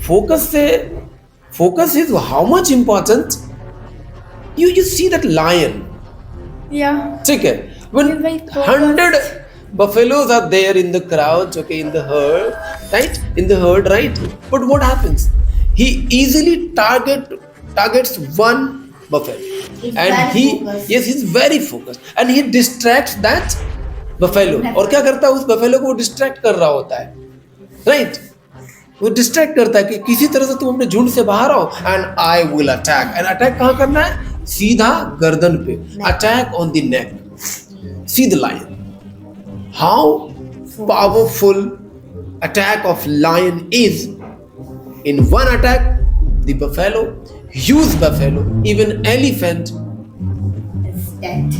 focus से focus is how much important. You see that lion. Yeah. ठीक है. When He's very focused. 100 buffaloes are there in the crowd, okay, in the herd, right? In the herd, right? But what happens? He easily targets one buffalo, He's and very he focused. yes, he's very focused, and he distracts that buffalo. और क्या करता है उस buffalo को distract कर रहा होता है, right? वो डिस्ट्रैक्ट करता है कि किसी तरह से तुम अपने झुंड से बाहर आओ and I will attack. And attack कहाँ करना है? सीधा गर्दन पे. Attack on the neck. See the lion. How powerful attack of lion is. In one attack, the buffalo, huge buffalo, even elephant Is dead.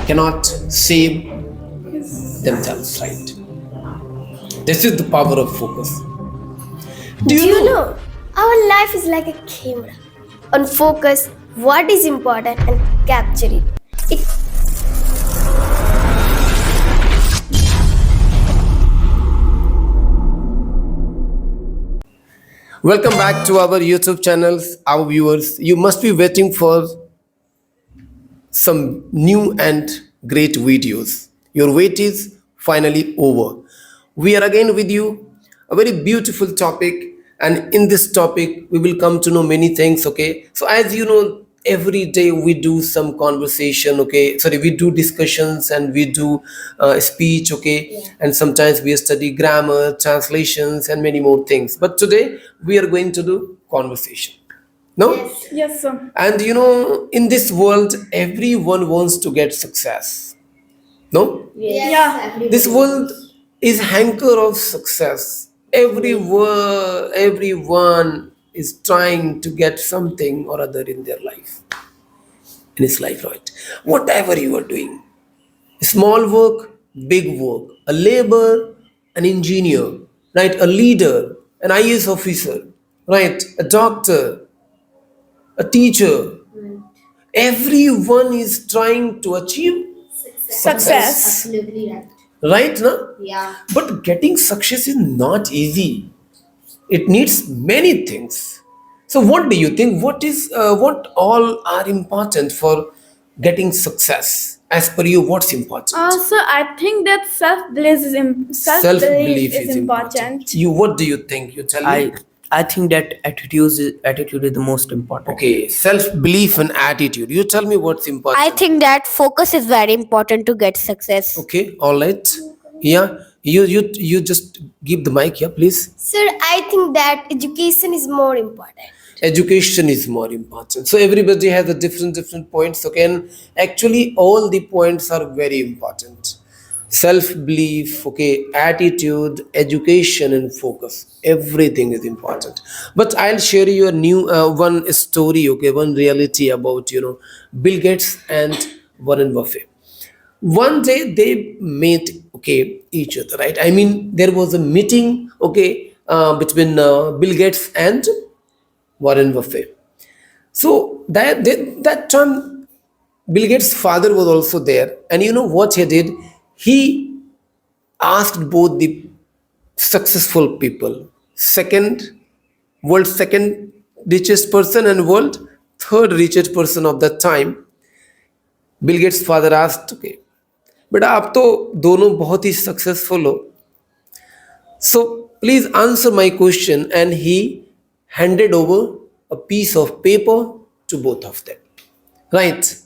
cannot save themselves, right? This is the power of focus. Do you know? Our life is like a camera. On focus, what is important and capture it. Welcome back to our YouTube channels, our viewers. You must be waiting for some new and great videos. Your wait is finally over. We are again with you, a very beautiful topic, and in this topic, we will come to know many things. Okay, so as you know, every day we do some conversation. Okay, sorry, we do discussions and we do speech. Okay, and sometimes we study grammar, translations, and many more things. But today we are going to do conversation. No? Yes. Yes, sir. And you know, in this world, everyone wants to get success. No? Yes. Yeah. Everybody This world is hanker of success. Everyone is trying to get something or other in their life. In his life, right? Whatever you are doing. Small work, big work. A labor, an engineer, right? A leader, an IAS officer, right? A doctor, a teacher. Everyone is trying to achieve, Success. Absolutely right. right? Na? Yeah. But getting success is not easy. It needs many things. So, what do you think? What all are important for getting success? As per you, what's important? So I think that self-belief is important. You, what do you think? You tell me. I think that attitude is the most important. Okay, self belief and attitude. You tell me what's important. I think that focus is very important to get success. Okay, all right. Yeah, you just give the mic, yeah, please. Sir, I think that education is more important. Education is more important. So everybody has a different points. Okay, and actually all the points are very important. Self belief, okay, attitude, education, and focus. Everything is important. But I'll share you a new one story. Okay, one reality about Bill Gates and Warren Buffett. One day they met, okay, each other, right? I mean, there was a meeting, okay, between Bill Gates and Warren Buffett. So that time, Bill Gates' father was also there, and you know what he did? He asked both the successful people, world's second richest person and world third richest person of that time. Bill Gates' father asked, okay, बेटा आप तो दोनों बहुत ही successful हो, so please answer my question. And he handed over a piece of paper to both of them, right?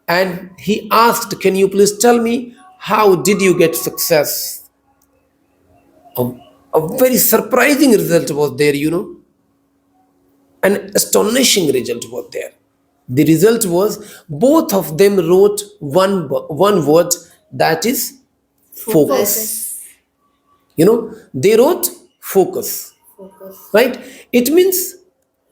And he asked, can you please tell me how did you get success? A very surprising result was there, an astonishing result was there. The result was both of them wrote one word, that is focus. They wrote focus, Focus. right? It means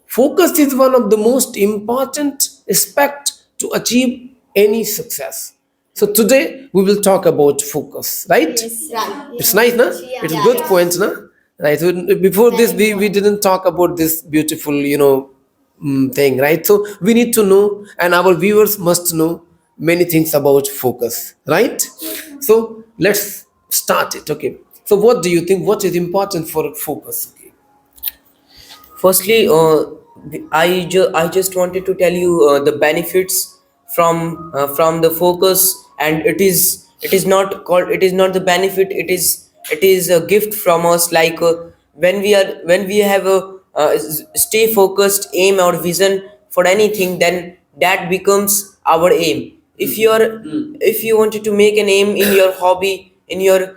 focus is one of the most important aspect to achieve any success. So today we will talk about focus, right? Right. It's nice, na? It's a good point, na? Right. So before this, we didn't talk about this beautiful, thing, right? So we need to know, and our viewers must know many things about focus, right? So let's start it. Okay. So what do you think? What is important for focus? Okay. Firstly, I just wanted to tell you the benefits from the focus, and it is not called, it is not the benefit, it is a gift from us. Like when we have a stay focused aim or vision for anything, then that becomes our aim. If you are, if you wanted to make an aim in your hobby, in your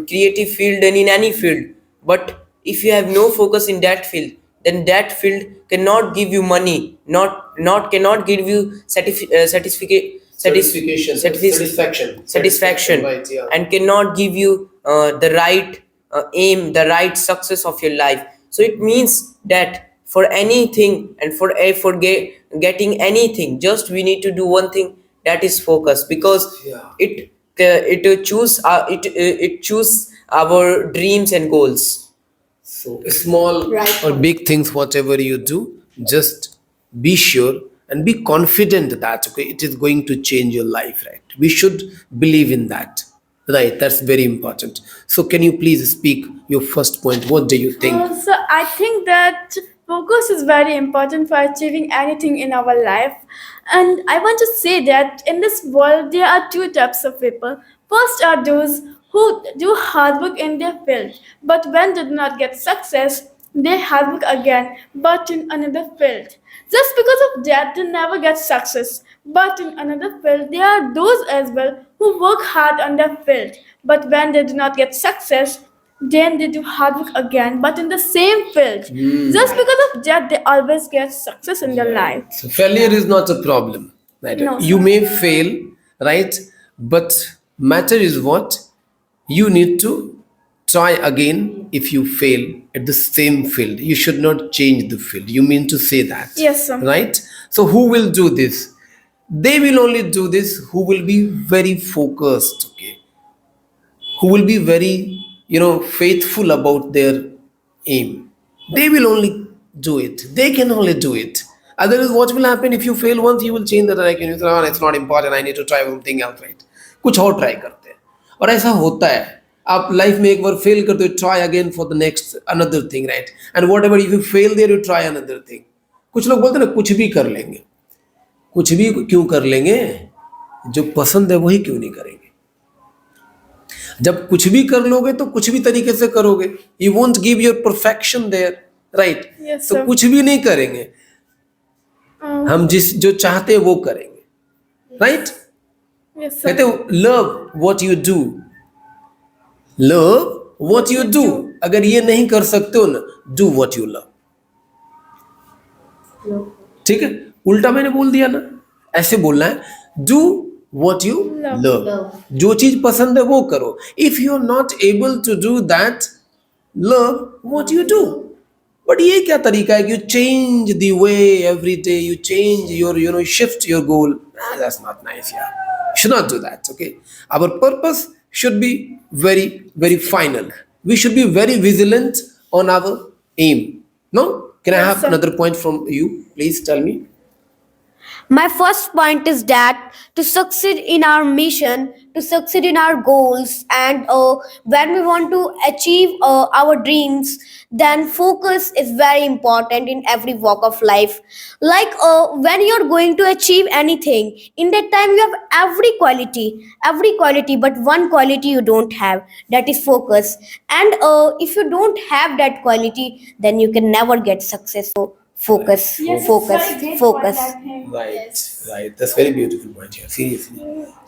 creative field and in any field, but if you have no focus in that field, then that field cannot give you money, not cannot give you satisfaction, Right, yeah. and cannot give you the right aim, the right success of your life. So it means that for anything and getting anything, just we need to do one thing, that is focus, because Yeah. it choose our dreams and goals. So small Right. or big things, whatever you do, just be sure and be confident that okay, it is going to change your life, right? We should believe in that, right? That's very important. So can you please speak your first point? What do you think? So I think that focus is very important for achieving anything in our life. And I want to say that in this world there are two types of people. First are those who do hard work in their field, but when they do not get success, they hard work again, but in another field. Just because of that, they never get success. But in another field, there are those as well who work hard on their field, but when they do not get success, then they do hard work again, but in the same field. Just because of that, they always get success in their life. So failure is not a problem, right? No, You sir. may fail, right? But matter is what you need to try again. If you fail at the same field, you should not change the field. You mean to say that? Yes, sir. Right? So who will do this? They will only do this who will be very focused, okay? Who will be very, faithful about their aim. They will only do it. They can only do it. Otherwise, what will happen if you fail once? You will change the direction. You say, oh, it's not important. I need to try something else, right? कुछ और try करते हैं, और ऐसा होता है. आप life में एक बार फेल करते हो, try again for the next another thing, right? And whatever if you fail there, you try another thing. कुछ लोग बोलते हैं ना, कुछ भी कर लेंगे. कुछ भी क्यों कर लेंगे? जो पसंद है वही क्यों नहीं करेंगे? जब कुछ भी कर लोगे तो कुछ भी तरीके से करोगे. You won't give your perfection there, right? Yes, तो sir. कुछ भी नहीं करेंगे. हम जो चाहते हैं वो करेंगे, राइट? Yes, sir. कहते हो love what you do. Love what you do. अगर ये नहीं कर सकते हो ना, डू व्हाट यू लव. ठीक है, उल्टा मैंने बोल दिया ना, ऐसे बोलना है. Do what you love. जो चीज पसंद है वो करो. If you are not able to do that, love what you do. But ये क्या तरीका है कि you change the way every day, you change your shift your goal. That's not nice यार. Should not do that, okay? Our purpose should be very, very final. We should be very vigilant on our aim. No? Can I Yes, have sir. another point from you? Please tell me. My first point is that to succeed in our mission, to succeed in our goals, and when we want to achieve our dreams, then focus is very important in every walk of life. Like when you're going to achieve anything, in that time you have every quality, but one quality you don't have, that is focus. And if you don't have that quality, then you can never get success. So focus, Yes, focus, very great focus. point, I think. Right, right. That's very beautiful point here. Seriously.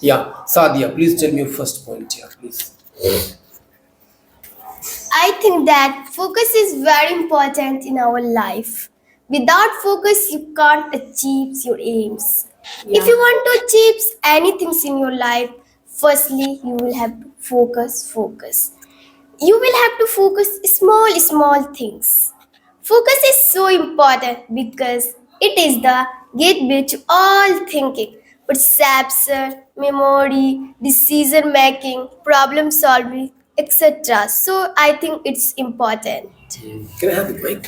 Yeah, Sadia, please tell me your first point here, please. I think that focus is very important in our life. Without focus, you can't achieve your aims. If you want to achieve anything in your life, firstly, you will have to focus. You will have to focus small things. Focus is so important because it is the gateway to all thinking, perception, memory, decision making, problem solving, etc. So I think it's important. Can I have the mic?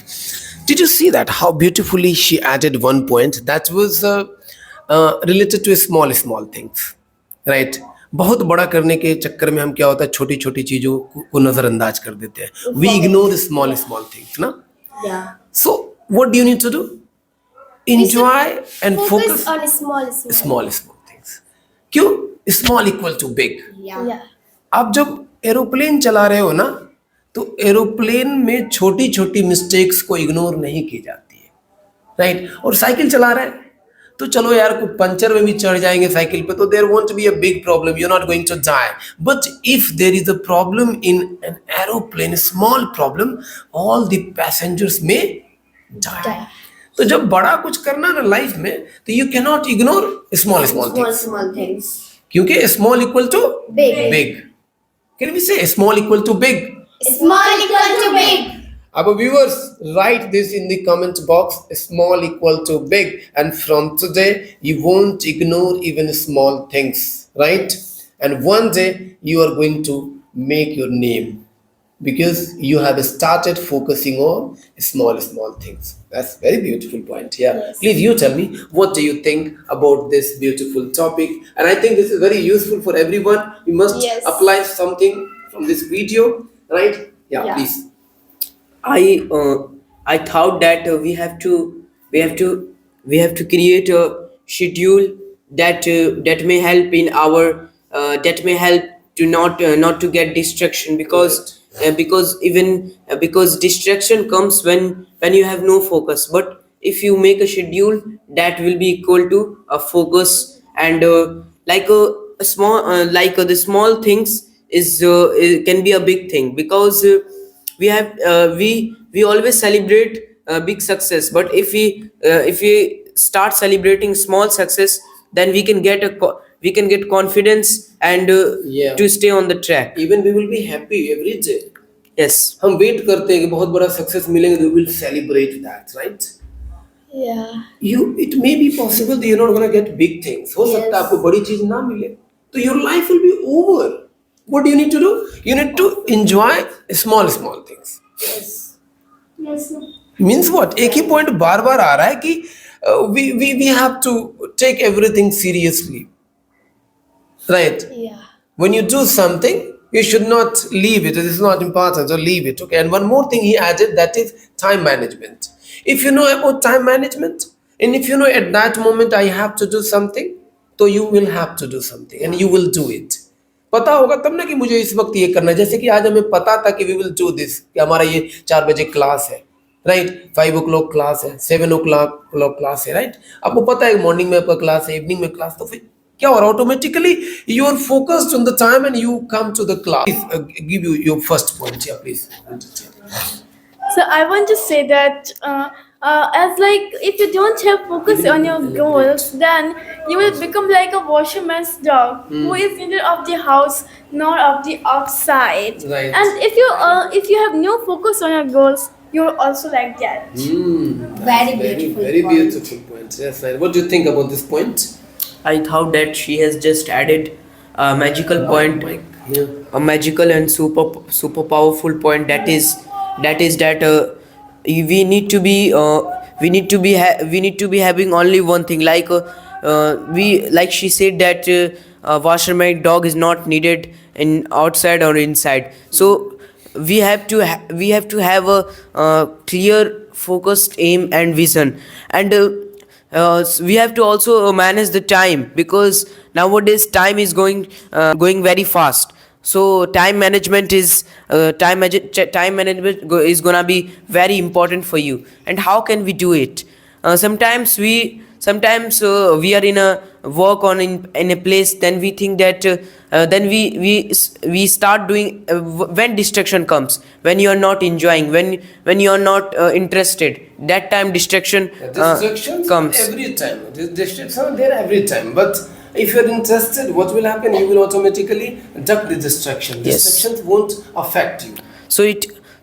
Did you see that? How beautifully she added one point that was related to small things, right? बहुत बड़ा करने के चक्कर में हम क्या होता है, छोटी छोटी चीजों को नजरअंदाज कर देते हैं. We ignore the small things, ना? Yeah. So what do you need to do? Enjoy and Focus focus on small small things. क्यों? Small equal to big. Yeah. Yeah. आप जब एरोप्लेन चला रहे हो ना, तो एरोप्लेन में छोटी छोटी मिस्टेक्स को इग्नोर नहीं की जाती है, राइट? और साइकिल चला रहे हैं तो चलो यार, कुछ पंचर में भी चढ़ जाएंगे साइकिल पे तो there won't be a big problem, you are not going to die. But if there is a problem in an aeroplane, small problem, all the passengers में डाई. तो जब बड़ा कुछ करना ना लाइफ में, तो you can not ignore small Small, things, small things. क्योंकि small equal to Big. Big. Can we say small equal to big? Small equal to big. Our viewers, write this in the comment box, small equal to big, and from today you won't ignore even small things, right? And one day you are going to make your name because you have started focusing on small things. That's very beautiful point. Yeah. Please, you tell me, what do you think about this beautiful topic? And I think this is very useful for everyone. You must Yes. apply something from this video, right? Yeah. Yeah. Please. I thought that we have to create a schedule that may help in our that may help to not to get distraction, because distraction comes when you have no focus. But if you make a schedule, that will be equal to a focus. And a small the small things can be a big thing, because we always celebrate big success. But if we start celebrating small success, then we can get confidence and Yeah. to stay on the track. Even we will be happy every day. Yes. हम wait करते हैं कि बहुत बड़ा success मिलेंगे, we will celebrate that, right? Yeah. It may be possible that you're not going to get big things. हो सकता है आपको बड़ी चीज ना मिले, तो your life will be over. What do you need to do? You need to enjoy small things. Yes. Means what? एक ही पॉइंट बार बार आ रहा है कि we have to take everything seriously, right? Yeah. When you do something, you should not leave it. It is not important, so leave it. Okay. And one more thing he added, that is time management. If you know about time management, and if you know at that moment I have to do something, so you will have to do something and you will do it. पता होगा तब ना कि मुझे इस वक्त ये करना है. जैसे कि आज हमें पता था कि we will do this, कि हमारा ये 4 बजे क्लास है, राइट? 5 o'clock क्लास है, 7 o'clock क्लास है, राइट? आपको पता है मॉर्निंग में आपका क्लास है, इवनिंग में क्लास, तो फिर क्या हो रहा है? Automatically you are focused on the time and you come to the class. Give you your first point. या please. So I want to say that as like if you don't have focus on your goals, then you will become like a washerman's dog who is neither of the house nor of the outside. Right. And if you have no focus on your goals, you're also like that. Very beautiful Very point. beautiful point. Yes, right. What do you think about this point? I thought that she has just added a magical point, Yeah. a magical and super powerful point, that is that we need to be having only one thing, like she said that washerman dog is not needed in outside or inside. So we have to have a clear focused aim and vision. And so we have to also manage the time, because nowadays time is going very fast. So time management is gonna be very important for you. And how can we do it? Sometimes we are in a work on in a place, then we think that then we start doing when distraction comes, when you are not enjoying, when you are not interested, that time distraction Distractions comes. every time. Distractions are there every time. But if you're interested, what will happen? You will automatically duck the distraction. Yes. Distractions won't affect you.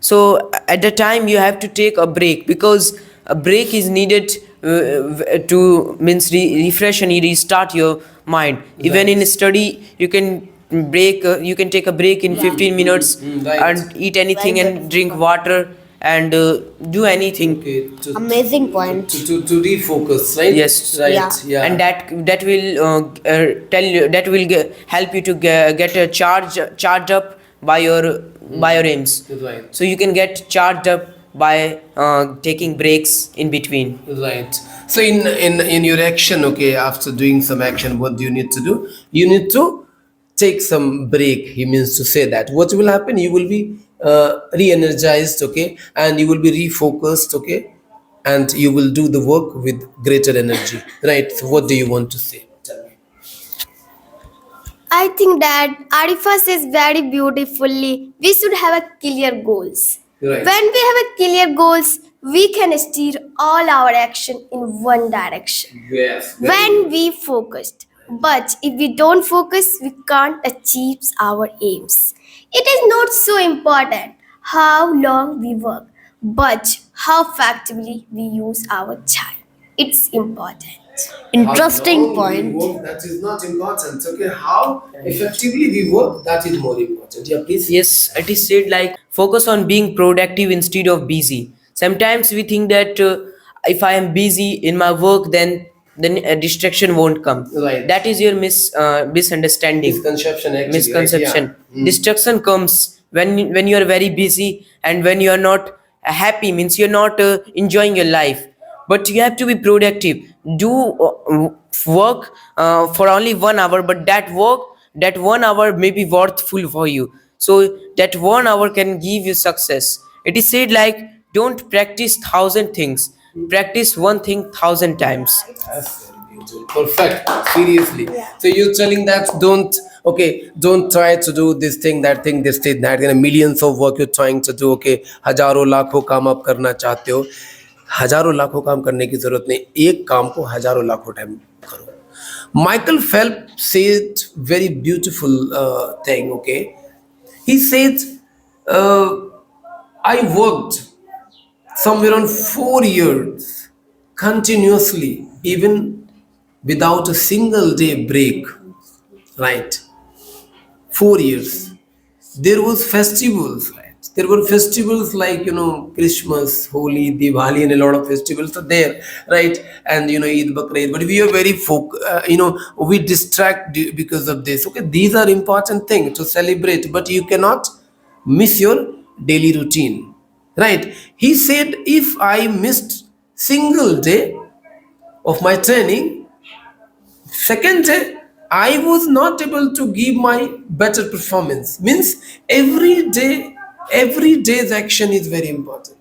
So at the time you have to take a break, because a break is needed to refresh and restart your mind. Even in study, you can take a break in 15 minutes right. and eat anything and drink water and do anything. Okay. Amazing point. To refocus, right? Yes. Right. Yeah. And that will help you to get charged up by your aims. Right. So you can get charged up by taking breaks in between. Right. So in your action, okay, after doing some action, what do you need to do? You need to take some break. He means to say that what will happen? You will be re-energized, okay, and you will be refocused, okay, and you will do the work with greater energy. Right. So what do you want to say? Tell me. I think that Arifa says very beautifully, we should have a clear goals. Right. When we have a clear goals, we can steer all our action in one direction. Yes. When we focused. But if we don't focus, we can't achieve our aims. It is not so important how long we work, but how effectively we use our time. It's important. Interesting How long we point. work, that is not important. Okay, how effectively we work, that is more important. Yeah, please. Yes, it is said like focus on being productive instead of busy. Sometimes we think that if I am busy in my work, then a distraction won't come. Right. That is your misunderstanding. Misconception, actually. Misconception. Right? Yeah. Distraction comes when you are very busy and when you are not happy, means you're not enjoying your life. But you have to be productive. Do work for only 1 hour, but that 1 hour may be worthful for you. So that 1 hour can give you success. It is said like don't practice 1,000 things. Practice one thing 1,000 times. That's very beautiful. Perfect. Seriously. So you're telling that don't try to do this thing, that thing, this thing, that. Millions of work you're trying to do. Okay, हजारों लाखों काम आप करना चाहते हो. हजारों लाखों काम करने की जरूरत नहीं. एक काम को हजारों लाखों टाइम करो. Michael Phelps said very beautiful thing. Okay, he said, I worked somewhere on 4 years continuously, even without a single day break. Right. 4 years. There was festivals, right? There were festivals like Christmas, Holi, Diwali, and a lot of festivals are there, right? And Eid, Bakr Eid. But we are very we distract because of this. Okay, these are important things to celebrate, but you cannot miss your daily routine, right? He said, if I missed single day of my training, second day I was not able to give my better performance. Means every day's action is very important.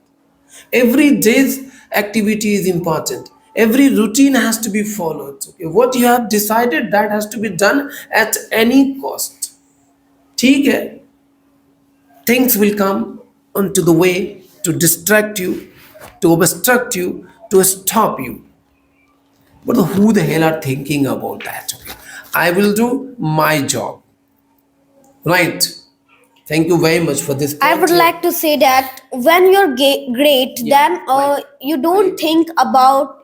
Every day's activity is important. Every routine has to be followed. Okay, what you have decided, that has to be done at any cost. ठीक है? Things will come onto the way to distract you, to obstruct you, to stop you. But who the hell are thinking about that? Okay, I will do my job. Right. Thank you very much for this. I would point. like to say that when you're great, then you don't think about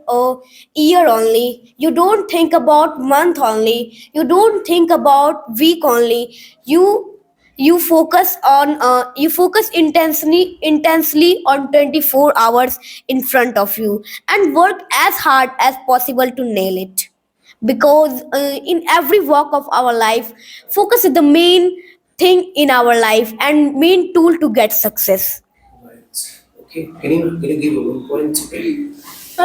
a year only. You don't think about month only. You don't think about week only. You focus intensely on 24 hours in front of you and work as hard as possible to nail it, because in every walk of our life, focus is the main thing in our life and main tool to get success. Right. Okay. Can you give one point? Okay.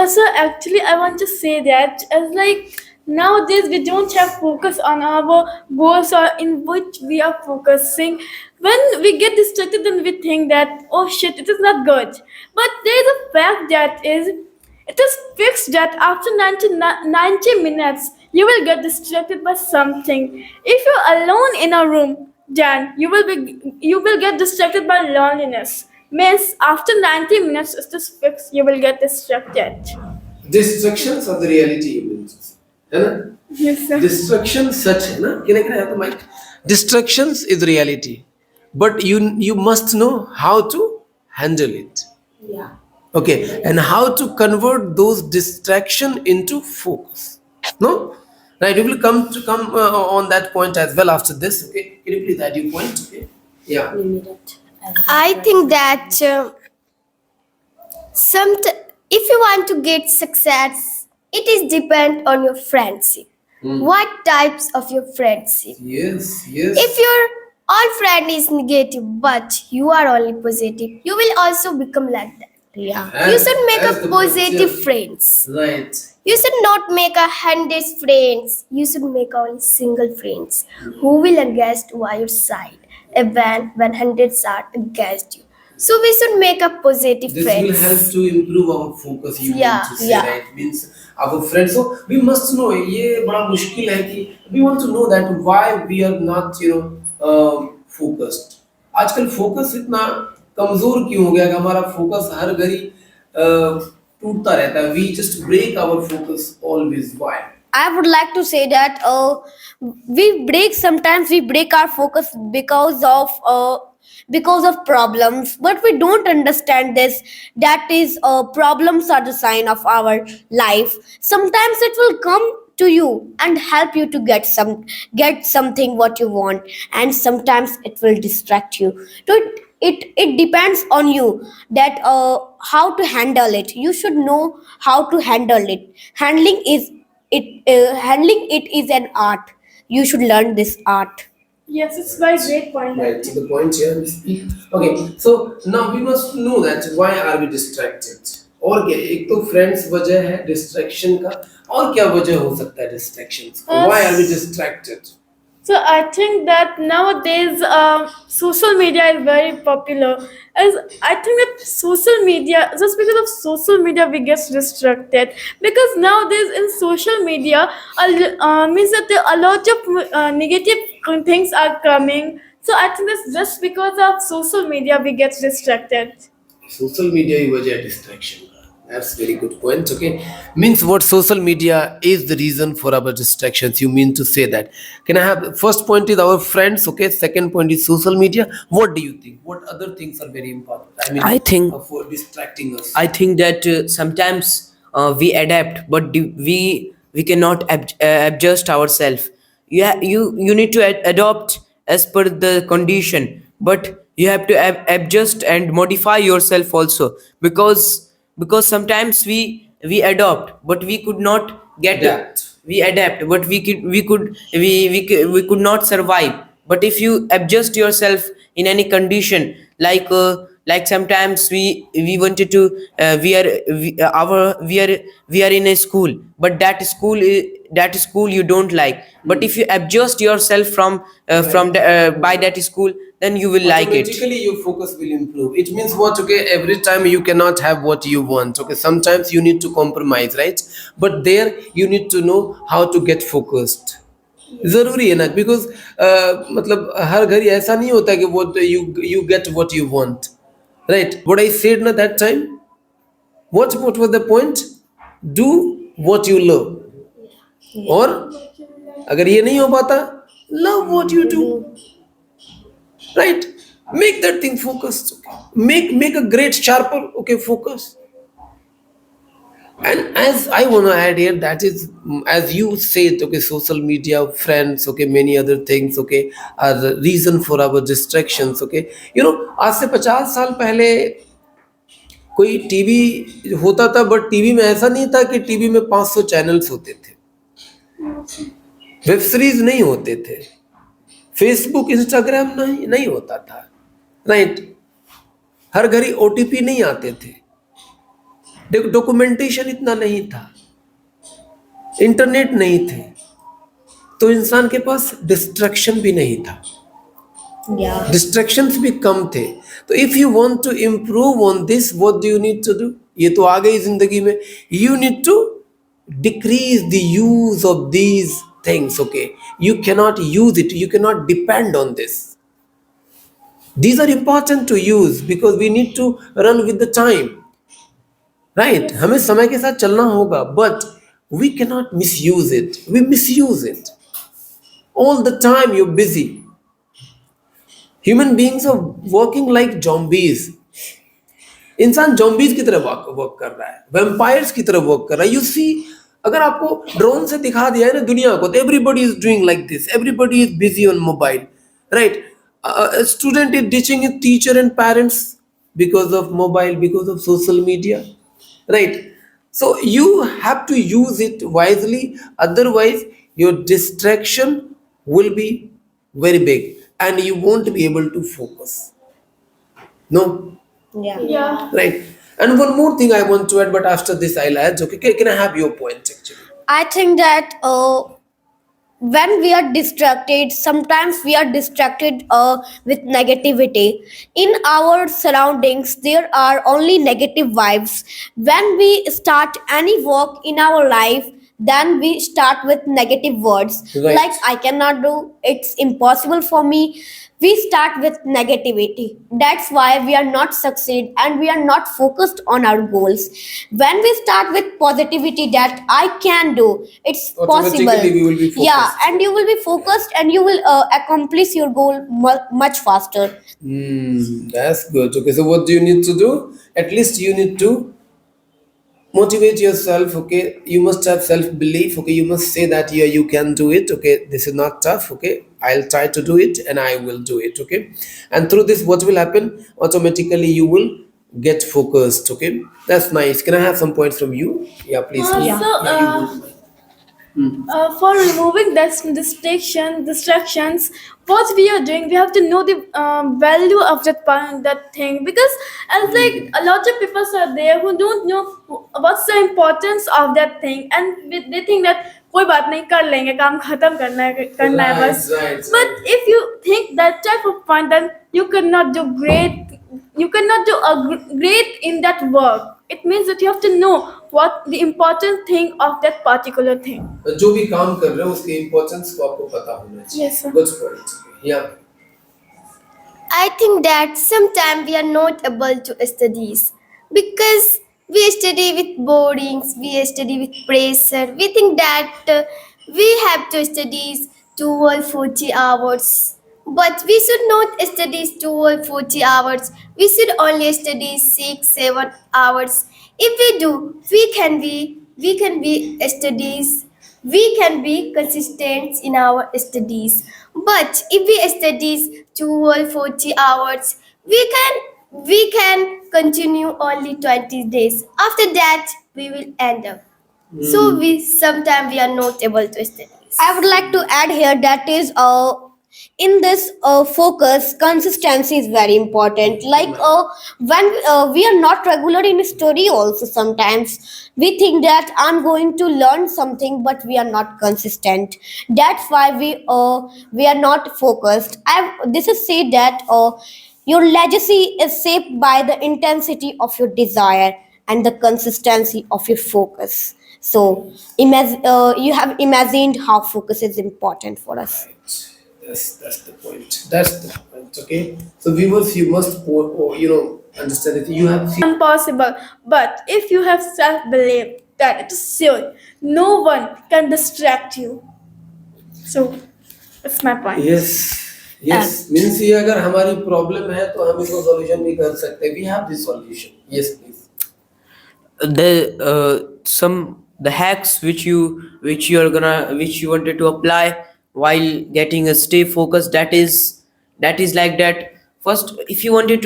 So actually, I want to say that as like nowadays we don't have focus on our goals or in which we are focusing. When we get distracted, then we think that oh shit, it is not good. But there is a fact that it is fixed that after 90 minutes you will get distracted by something. If you're alone in a room, then you will get distracted by loneliness. Means after 90 minutes it is fixed, you will get distracted. Distractions are the reality. You mean to say. है ना? Yes, sir. Distractions such है ना? Can I have the mic? Distractions is reality, but you must know how to handle it. Yeah. Okay, and how to convert those distraction into focus. No, right? We will come on that point as well after this. Okay, can you please add your point? Okay, yeah. I think that if you want to get success, it is depend on your friendship. What types of your friendship? Yes, yes. If you're All friend is negative, but you are only positive. You will also become like that. Yeah. You should make As a the positive picture- friends. Right. You should not make 100 friends. You should make only single friends who will against your side when hundreds are against you. So we should make a positive This friends. will help to improve our focus. You Yeah, mean to say, yeah. right? Means our friends. So we must know. ये बड़ा मुश्किल है कि we want to know that why we are not focused. आजकल focus इतना कमजोर क्यों हो गया कि हमारा फोकस हर घड़ी टूटता रहता है. We just break our focus always. Why? I would like to say that sometimes we break our focus because of problems, but we don't understand this. That is, problems are the sign of our life. Sometimes it will come to you and help you to get something what you want, and sometimes it will distract you. So it depends on you that how to handle it. You should know how to handle it. Handling it is an art. You should learn this art. Yes, it's very great point. Right, to the point here we speak. Okay, so now we must know that why are we distracted? और क्या एक तो friends वजह है distraction का और क्या वजह हो सकता है डिस्ट्रैक्शंस का? Why are we distracted? So I think that nowadays social media is very popular. As I think that social media, just because of social media, we get distracted because nowadays in social media, means that a lot of negative things are coming. So I think that's just because of social media we get distracted. Social media ही वजह है distraction का. That's very good point. Okay, means what social media is the reason for our distractions. You mean to say that? Can I have first point is our friends? Okay, second point is social media. What do you think? What other things are very important? I mean, I think- for distracting us. I think that sometimes we adapt, but we cannot adjust ourselves. You need to adopt as per the condition, but you have to adjust and modify yourself also, because sometimes we adopt, but we could not get Adapt. we adapt, but we could not survive. But if you adjust yourself in any condition, like sometimes we wanted to we are in a school, but that school you don't like, but if you adjust yourself by that school, then you will like it. Automatically your focus will improve. It means what? Okay, every time you cannot have what you want. Okay, sometimes you need to compromise, right? But there you need to know how to get focused. जरूरी है ना, because मतलब हर घड़ी ऐसा नहीं होता कि what you get what you want, right? What I said na that time, what was the point? Do what you love. और अगर ये नहीं हो पाता, love what you do, right? Make that thing focused. Okay? Make a great sharper. Okay, focus. And as I want to add here, that is, as you said, okay, social media, friends, okay, many other things, okay, are the reason for our distractions. Okay, आज से 50 साल पहले कोई TV होता था, but TV में ऐसा नहीं था कि टीवी में 500 चैनल्स होते थे, वेब सीरीज नहीं होते थे, फेसबुक इंस्टाग्राम नहीं होता था, राइट? हर घड़ी ओटीपी नहीं आते थे, डॉक्यूमेंटेशन इतना नहीं था, इंटरनेट नहीं थे, तो इंसान के पास डिस्ट्रैक्शन भी नहीं था, Yeah. डिस्ट्रैक्शंस भी कम थे. तो if you want to improve on this, what do you need to do? ये तो आ गई जिंदगी में. You need to decrease the use of these things. Okay, you cannot use it, you cannot depend on this. These are important to use because we need to run with the time, right? हमें समय के साथ चलना होगा, but we cannot misuse it. We misuse it all the time. You're busy. Human beings are working like zombies. इंसान zombies की तरह work कर रहा है, vampires की तरह वर्क कर रहा है. You see, अगर आपको ड्रोन से दिखा दिया है ना दुनिया को, तो everybody is doing like this. Everybody is busy on mobile, right? A student is ditching his teacher and parents because of mobile, because of social media, right? So you have to use it wisely, otherwise your distraction will be very big. and you won't be able to focus. No, Yeah. right? And one more thing I want to add, but after this I'll add. Okay, can I have your point actually? I think that when we are distracted, sometimes we are distracted with negativity. In our surroundings there are only negative vibes. When we start any work in our life, then we start with negative words, Right. like I cannot do, it's impossible for me. We start with negativity. That's why we are not succeed and we are not focused on our goals. When we start with positivity, that I can do, it's Automatically possible, we will be focused. yeah, and you will be focused and you will accomplish your goal much faster. That's good. Okay, so what do you need to do? At least you need to motivate yourself. Okay, you must have self belief. Okay, you must say that yeah, you can do it. Okay, this is not tough. Okay, I'll try to do it and I will do it. Okay, and through this what will happen? Automatically you will get focused. Okay, that's nice. Can I have some points from you? Yeah, please. So, you for removing that distractions, what we are doing, we have to know the value of that thing, because as like a lot of people are there who don't know what's the importance of that thing, and they think that कोई बात नहीं कर लेंगे काम खत्म करना है Right, बस. right, But if you think that type of point, then you cannot do great. You cannot do great in that work. It means that you have to know what the important thing of that particular thing. जो भी काम कर रहे हो उसके importance को आपको पता होना चाहिए. Yes, sir. Good point. Yeah. I think that sometimes we are not able to studies because we study with boardings, we study with pressure. We think that we have to study 12-40 hours, but we should not study 12-40 hours. We should only study 6-7 hours. If we do, we can be studies. We can be consistent in our studies. But if we study 12-40 hours, we can continue only 20 days. After that, we will end up. So sometimes we are not able to study. I would like to add here that is in this focus, consistency is very important. Like when we are not regular in study also, sometimes we think that I'm going to learn something, but we are not consistent. That's why we are not focused. This is said that your legacy is shaped by the intensity of your desire and the consistency of your focus. So you have imagined how focus is important for us. That's the point. That's the point. Okay. So viewers, you must understand that you have Impossible. But if you have self-belief, that it is sure no one can distract you. So that's my point. yes means ये अगर हमारी problem है तो हम इसको solution भी कर सकते हैं. We have this solution. Yes, please. The hacks which you wanted to apply while getting a stay focused, that is like that. First, if you wanted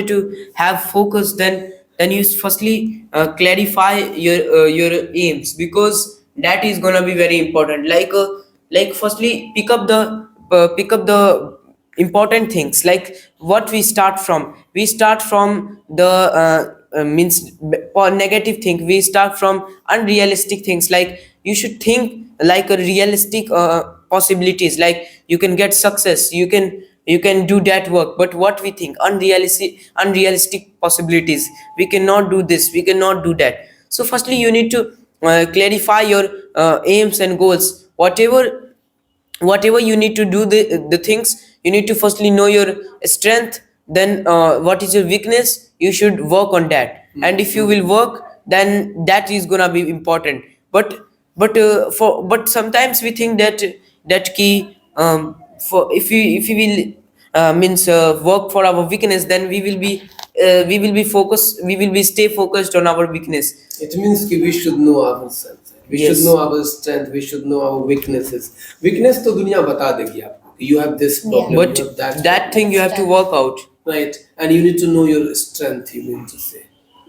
to have focus, then you firstly clarify your aims, because that is gonna be very important. Like firstly pick up the important things. Like what we start from the means negative thing. We start from unrealistic things. Like you should think like a realistic possibilities, like you can get success, you can do that work. But what we think unrealistic possibilities, we cannot do this, we cannot do that. So firstly you need to clarify your aims and goals. Whatever you need to do the things, you need to firstly know your strength, then what is your weakness, you should work on that. And if you will work, then that is gonna be important. But sometimes we think that key for if we will work for our weakness, then we will be focused, we will be stay focused on our weakness. It means कि we should know ourselves. We Yes. should know our strength. We should know our weaknesses. Weakness तो दुनिया बता देगी आपको. You have this problem. But you have that thing you have to work out. right, and you need to know your strength. You mean to say.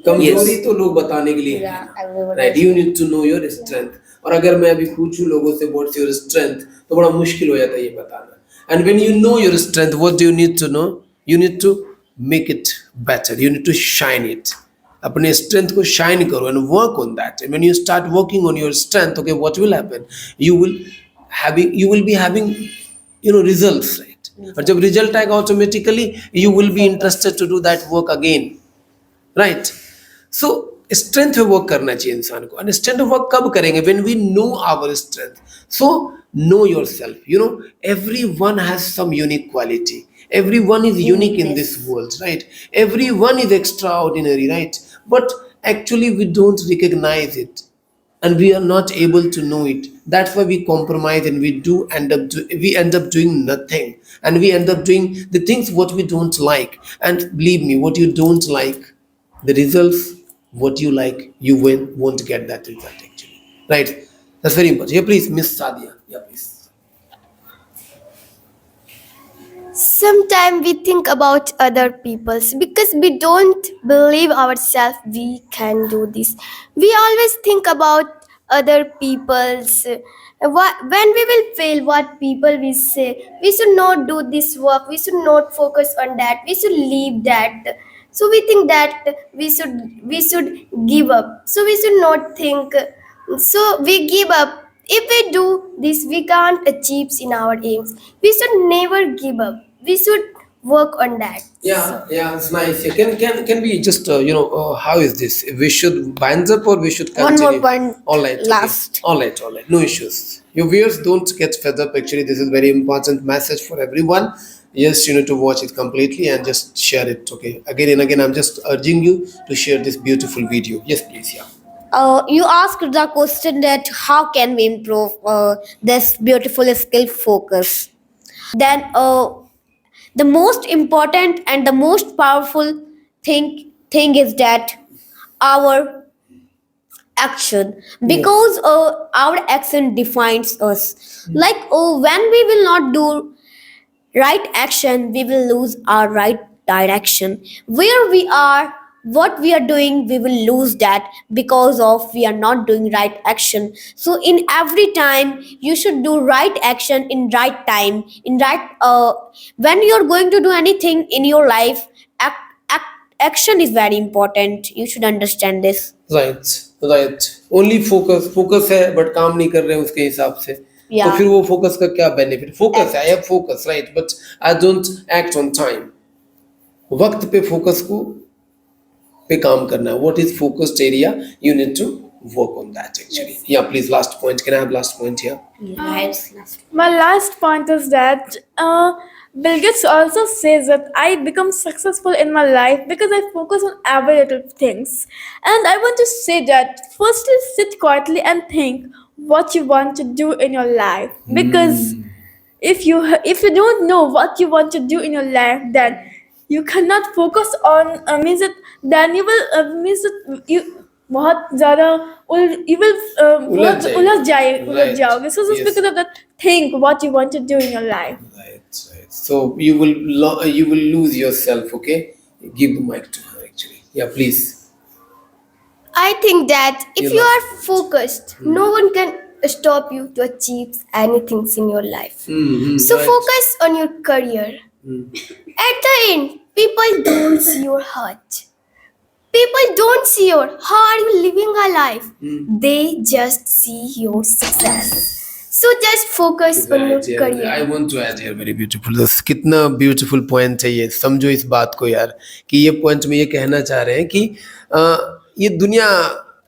कमजोरी तो लोग बताने के लिए है ना. everyone Right, you need to know your strength. और अगर मैं अभी पूछूं लोगों से what's your strength, तो बड़ा मुश्किल हो जाता है ये बताना. And when you know your strength, what do you need to know? You need to make it better. You need to shine it. अपने strength को shine करो and work on that. And when you start working on your strength, okay, what will happen? You will be having results, right? और जब result आएगा automatically you will be interested to do that work again, right? So strength पे work करना चाहिए इंसान को. And strength पे work कब करेंगे? When we know our strength. So know yourself. Everyone has some unique quality. Everyone is unique in this world, right? Everyone is extraordinary, right? But actually we don't recognize it and we are not able to know it. That's why we compromise and we end up doing nothing, and we end up doing the things what we don't like. And believe me, what you don't like, the results what you like, you won't get that result actually, right? That's very important. Yeah, please, Miss Sadia. Yeah, please. Sometimes we think about other people's because we don't believe ourselves we can do this. We always think about other people's when we will fail, what people will say. We should not do this work, we should not focus on that, we should leave that. So we think that we should give up, so we should not think, so we give up. If we do this, we can't achieve in our aims. We should never give up, we should work on that. Yeah, it's nice. Yeah. Can we just how is this? We should bind up or we should One continue? more point, All right. Okay. last. All right. No issues. Your viewers, don't get fed up. Actually, this is very important message for everyone. Yes, you need to watch it completely and just share it. Okay. Again and again, I'm just urging you to share this beautiful video. Yes, please. Yeah. You asked the question that how can we improve this beautiful skill focus. Then the most important and the most powerful thing is that our action, because our action defines us. Like when we will not do right action, we will lose our right direction. Where we are, what we are doing, we will lose that because of we are not doing right action. So in every time you should do right action in right time, in right when you are going to do anything in your life, action is very important. You should understand this. Right. Only focus है but काम नहीं कर रहे हैं उसके हिसाब से. Yeah. तो फिर वो फोकस का क्या बेनिफिट? फोकस है, I have focus, right? But I don't act on time. वक्त पे फोकस को पे काम करना है. What is focused area? You need to work on that actually. Yeah, please, last point. Can I have last point here? Yes. My last point is that Bill Gates also says that I become successful in my life because I focus on every little things. And I want to say that firstly, sit quietly and think what you want to do in your life. Because if you don't know what you want to do in your life, then you cannot focus on means that then you will means that you बहुत ज़्यादा you will उलझ जाओगे. So just Yes. because of that, think what you want to do in your life. Right. So you will lose yourself. Okay. Give the mic to her actually. Yeah, please. I think that if You you know. are focused, no one can stop you to achieve anything in your life. So Right. focus on your career. At the end, people don't see your heart. People don't see your how are you living a life. They just see your success. So just focus on your Right, yeah, career. I want to add here very beautiful. कितना beautiful point है ये. समझो इस बात को यार, कि ये point में ये कहना चाह रहे हैं कि ये दुनिया,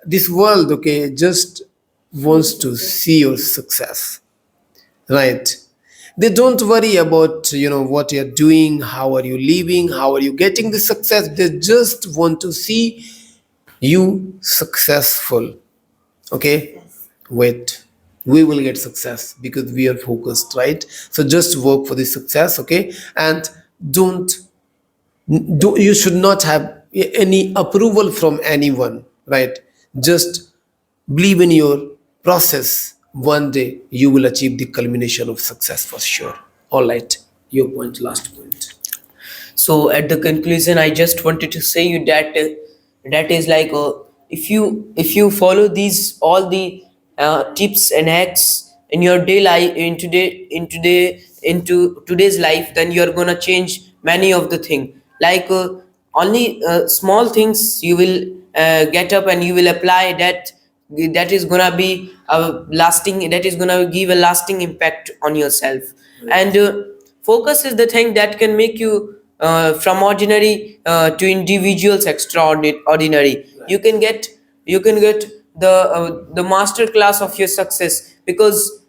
this world, okay, just wants to see your success, right? They don't worry about what you're doing, how are you living, how are you getting the success. They just want to see you successful. Okay, wait, we will get success because we are focused, right? So just work for the success, okay? And you should not have any approval from anyone, right? Just believe in your process. One day you will achieve the culmination of success for sure. All right, your point, last point. So at the conclusion, I just wanted to say you that that is like if you follow these all the tips and hacks in your day life in today into today's life, then you're gonna change many of the thing. Like only small things you will get up and you will apply, that is gonna be a lasting, that is gonna give a lasting impact on yourself. And focus is the thing that can make you from ordinary to individuals extraordinary. You can get the master class of your success, because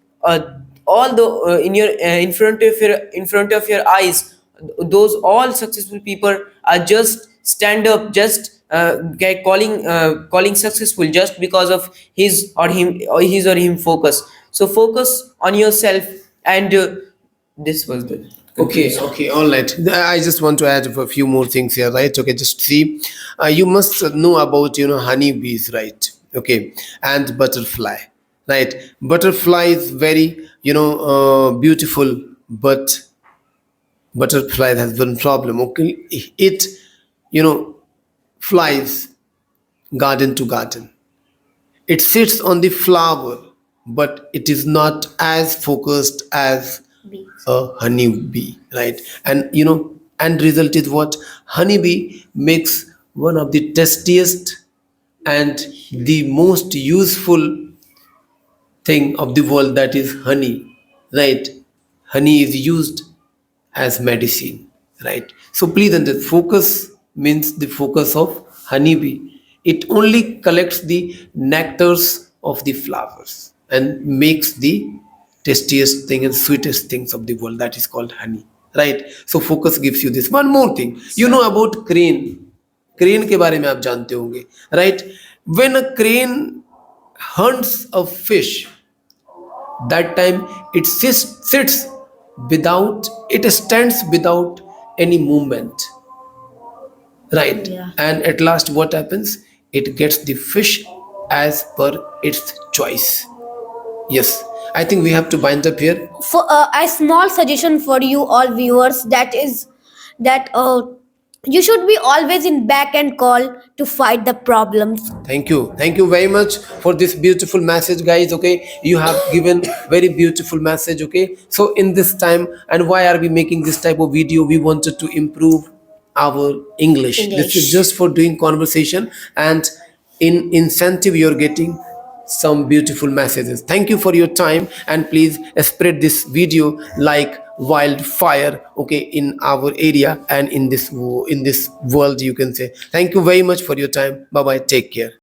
all the in front of your eyes, those all successful people are just stand up, just calling successful just because of his or him focus. So focus on yourself. And this was the Okay, okay, all right. I just want to add a few more things here, right? Okay, just see, you must know about, honeybees, right? Okay, and butterfly, right? Butterfly is very, beautiful, but butterfly has one problem. Okay, it, flies garden to garden. It sits on the flower, but it is not as focused as a honeybee, right? And and result is what? Honeybee makes one of the tastiest and the most useful thing of the world, that is honey, right? Honey is used as medicine, right? So please understand, focus means the focus of honeybee. It only collects the nectars of the flowers and makes the tastiest thing and sweetest things of the world, that is called honey, right? So focus gives you this. One more thing, you know about crane. Crane के बारे में आप जानते होंगे, right? When a crane hunts a fish, that time it sits without, it stands without any movement, right? And at last what happens? It gets the fish as per its choice. Yes, I think we have to bind up here. For a small suggestion for you all viewers, that is that you should be always in back and call to fight the problems. Thank you very much for this beautiful message, guys. Okay, you have given very beautiful message. Okay, so in this time, and why are we making this type of video? We wanted to improve our English. This is just for doing conversation, and in incentive you're getting some beautiful messages. Thank you for your time, and please spread this video like wildfire, okay, in our area and in this world, you can say. Thank you very much for your time. Bye bye, take care.